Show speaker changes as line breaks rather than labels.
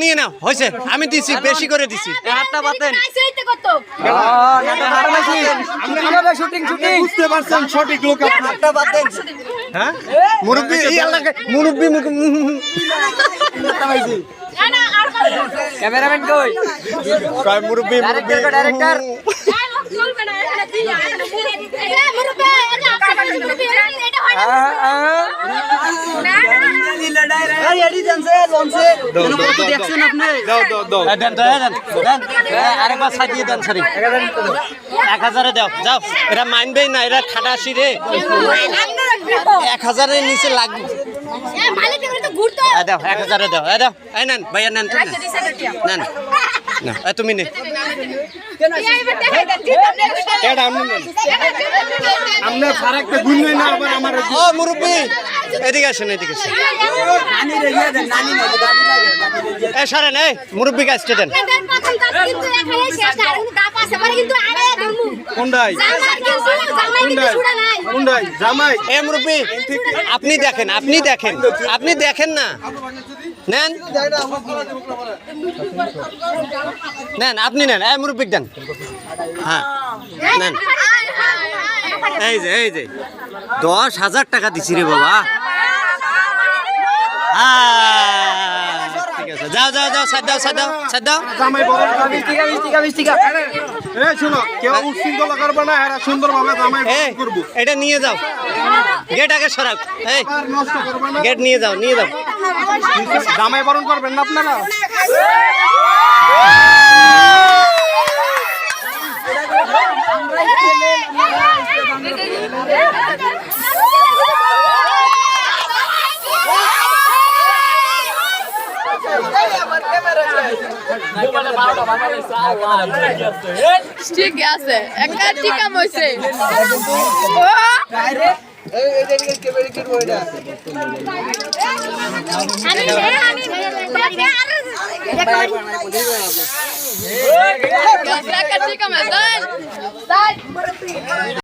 নিয়ে নাও হয়েছে আমি দিছি বেশি করে দিছি
হাতটা বাতেন শুটিং শুটিং
বুঝতে পারছেন সঠিক লোক আপনি
হাতটা বাতেন
হ্যাঁ মুরব্বি এই এলাকায় মুরব্বি
ক্যামেরাম্যান কই
কয় মুরব্বি
ডাইরেক্টর কো ডাইরেক্টর দেখছেন আপনি
আরেকবার ছাড়িয়ে দেন সরি 1000 দাও যাও এরা মানবেই না এরা খাটাসি রে 1000 নিচে লাগবে দাও 1000 দাও দাও এই নেন ভাইয়া নেন নেন না তুমি নে
আমরা ফারাকতে গুনই না আবার আমার
ও মুরব্বি এদিকে আসেন এদিকে আসেন
নানি রেগিয়ে দেন নানি না দাদি লাগে
এই সরেন এই মুরব্বি কাজটা দেন
কোনটাই কোনটাই জামাই
এ মুরব্বি আপনি দেখেন আপনি দেখেন না নেন নেন আপনি নেন এই মুরব্বি দেন হ্যাঁ নেন এই যে 10,000 টাকা দিছি রে বাবা ঠিক আছে যাও সাদ দাও
জামাই বড়
মিষ্টিকা
এই শোনো কেউ উচ্ছৃঙ্খলা করবে না এরা সুন্দরভাবে জামাই
এই
করব
এটা নিয়ে যাও গেট আগে সরাক এই
আর নষ্ট করবে না
গেট নিয়ে যাও
জামাই বরণ করবেন না আপনারা
ঠিক আছে একটা টিকাম হইছে ও